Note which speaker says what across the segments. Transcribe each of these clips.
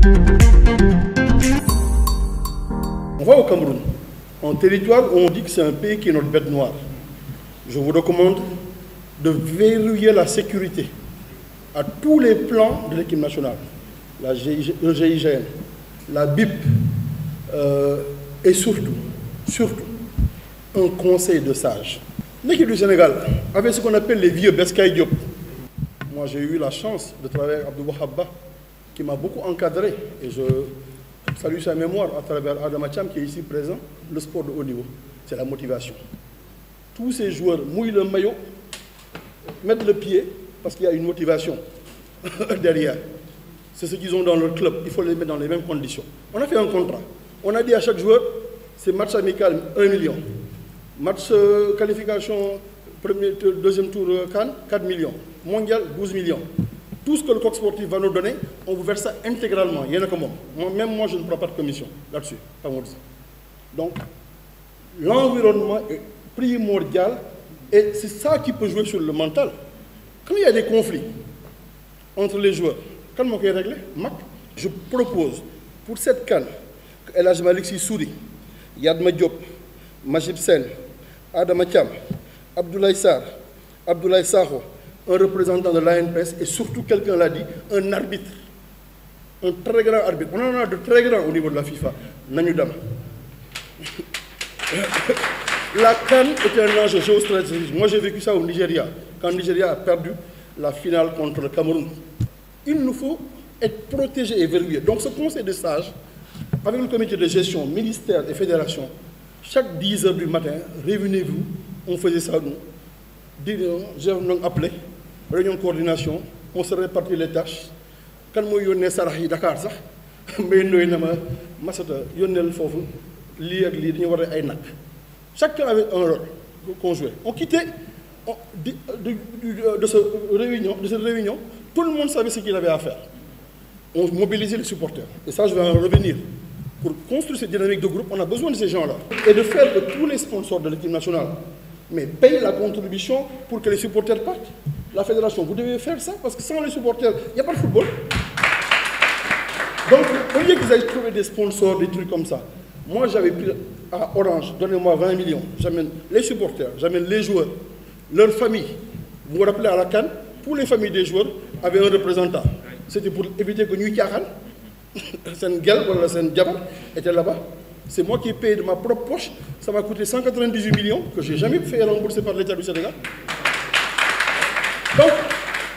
Speaker 1: On va au Cameroun, un territoire où on dit que c'est un pays qui est notre bête noire. Je vous recommande de verrouiller la sécurité à tous les plans de l'équipe nationale, le GIGN, la BIP, et surtout, un conseil de sages. L'équipe du Sénégal avait ce qu'on appelle les vieux Beskaï Diop. Moi, j'ai eu la chance de travailler avec Abdou Wahab, qui m'a beaucoup encadré, et je salue sa mémoire à travers Adama Thiam, qui est ici présent. Le sport de haut niveau, c'est la motivation. Tous ces joueurs mouillent le maillot, mettent le pied, parce qu'il y a une motivation derrière. C'est ce qu'ils ont dans leur club, il faut les mettre dans les mêmes conditions. On a fait un contrat. On a dit à chaque joueur, c'est match amical 1 million. Match qualification, deuxième tour CAN, 4 millions. Mondial, 12 millions. Tout ce que le coq sportif va nous donner, on vous verse ça intégralement. Il y en a comme moi. Même moi, je ne prends pas de commission là-dessus. Donc, l'environnement est primordial et c'est ça qui peut jouer sur le mental. Quand il y a des conflits entre les joueurs, quand on peut régler, je propose pour cette CAN que El Hadj Malick Sy Souris, Yadma Diop, Majib Sen, Adama Thiam, Abdoulaye Sarr, Abdoulaye Sakho, un représentant de l'ANPS et surtout, quelqu'un l'a dit, un arbitre, un très grand arbitre. On en a de très grands au niveau de la FIFA. Nanyudam. La CAN est un enjeu géostratégique. Moi, j'ai vécu ça au Nigeria, quand le Nigeria a perdu la finale contre le Cameroun. Il nous faut être protégés et verrouillés. Donc, ce conseil de sages, avec le comité de gestion, ministère et fédération, chaque 10 heures du matin, réunissez-vous, on faisait ça nous. J'ai appelé, réunion de coordination, on se répartit les tâches. Quand moi yónnee sarax yi Dakar sax may nooy na ma masata yónneel foofu lii ak lii dañu war a ay nag. Chacun avait un rôle qu'on jouait. On quittait de cette réunion, tout le monde savait ce qu'il avait à faire. On mobilisait les supporters. Et ça, je vais en revenir. Pour construire cette dynamique de groupe, on a besoin de ces gens-là. Et de faire que tous les sponsors de l'équipe nationale payent la contribution pour que les supporters partent. La fédération, vous devez faire ça, parce que sans les supporters, il n'y a pas de football. Donc, au lieu qu'ils aillent trouver des sponsors, des trucs comme ça, moi j'avais pris à Orange, donnez-moi 20 millions. J'amène les supporters, j'amène les joueurs, leurs familles. Vous vous rappelez à la CAN, pour les familles des joueurs, avaient un représentant. C'était pour éviter que Nuit Kiaran, Sen-Gel, voilà, Sen-Diabar, était là-bas. C'est moi qui ai payé de ma propre poche. Ça m'a coûté 198 millions, que je n'ai jamais fait rembourser par l'État du Sénégal. Donc,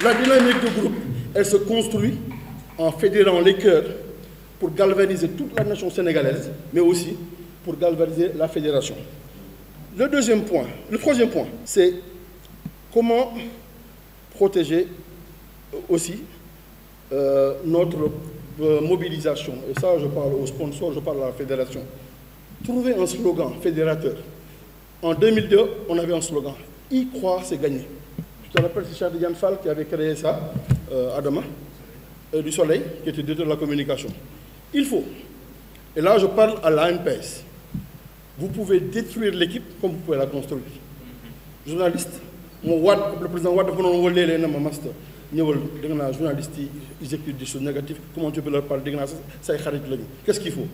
Speaker 1: la dynamique de groupe, elle se construit en fédérant les cœurs pour galvaniser toute la nation sénégalaise, mais aussi pour galvaniser la fédération. Le troisième point, c'est comment protéger aussi notre mobilisation. Et ça, je parle aux sponsors, je parle à la fédération. Trouver un slogan fédérateur. En 2002, on avait un slogan. Y croire, c'est gagner. Je te rappelle, c'est Charles Diane Fall qui avait créé ça, Adama, du Soleil, qui était directeur de la communication. Il faut, et là je parle à l'ANPS, vous pouvez détruire l'équipe comme vous pouvez la construire. Journaliste, le président Ouad a master. Les journalistes, ils écrivent des choses négatives. Comment tu peux leur parler? Qu'est-ce qu'il faut?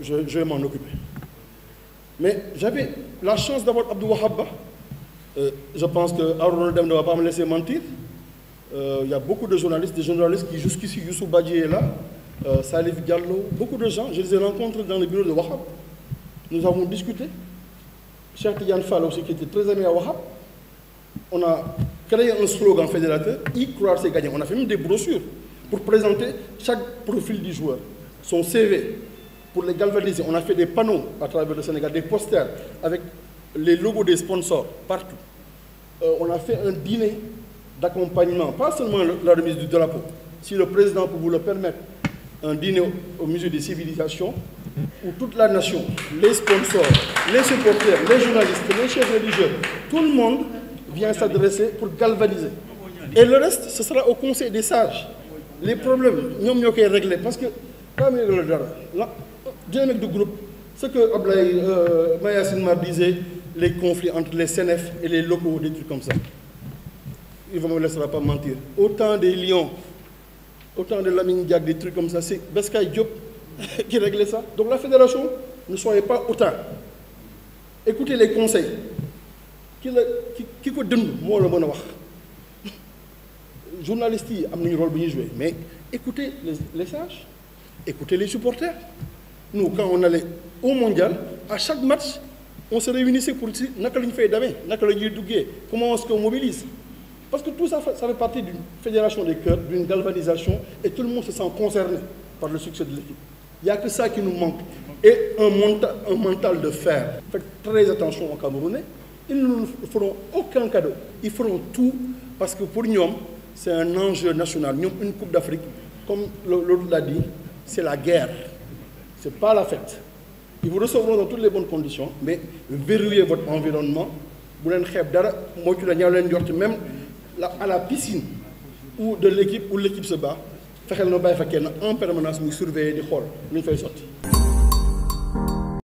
Speaker 1: Je vais m'en occuper. Mais j'avais la chance d'avoir Abdou Wahab. Je pense que Haroun Dem ne va pas me laisser mentir. Il y a beaucoup de journalistes, des journalistes qui jusqu'ici, Youssou Badji est là, Salif Diallo, beaucoup de gens, je les ai rencontrés dans le bureau de Wahab. Nous avons discuté. Cheikh Tidiane Fall aussi, qui était très ami à Wahab. On a créé un slogan fédérateur, y croire c'est gagner. On a fait même des brochures pour présenter chaque profil du joueur, son CV, pour les galvaniser. On a fait des panneaux à travers le Sénégal, des posters avec les logos des sponsors partout. On a fait un dîner d'accompagnement, pas seulement la remise du drapeau. Si le président peut vous le permettre, un dîner au musée des civilisations où toute la nation, les sponsors, les supporters, les journalistes, les chefs religieux, tout le monde vient s'adresser pour galvaniser. Et le reste, ce sera au conseil des sages. Les problèmes, nous allons les régler. Parce que, comme la dynamique du groupe, ce que Ablaye Mayassine Mar disait, les conflits entre les CNF et les locaux, des trucs comme ça. Il ne me laissera pas mentir. Autant des lions autant de Lamine Diack, des trucs comme ça, c'est Beskaï Diop qui réglait ça. Donc la fédération, ne soyez pas autant. Écoutez les conseils. Qui ko dënd moo la mën a wax journalistes yi am nañu rôle bu ñuy jouer mais écoutez les sages, écoutez les supporters. Nous, quand on allait au mondial, à chaque match, on se réunissait pour dire naka la ñu fay demee naka la ñuy duggee comment est-ce qu'on mobilise. Parce que tout ça, ça fait partie d'une fédération des cœurs, d'une galvanisation, et tout le monde se sent concerné par le succès de l'équipe. Il n'y a que ça qui nous manque. Et un mental de fer. Faites très attention aux Camerounais. Ils ne nous feront aucun cadeau. Ils feront tout parce que pour nous, c'est un enjeu national. Nous, une Coupe d'Afrique, comme l'autre l'a dit, c'est la guerre. Ce n'est pas la fête. Ils vous recevront dans toutes les bonnes conditions, mais verrouillez votre environnement. Vous n'avez même à la piscine ou de l'équipe où l'équipe se bat, fexeel na bàyyi fa kenn en permanence muy surveiller di xool lu ñu fay sotti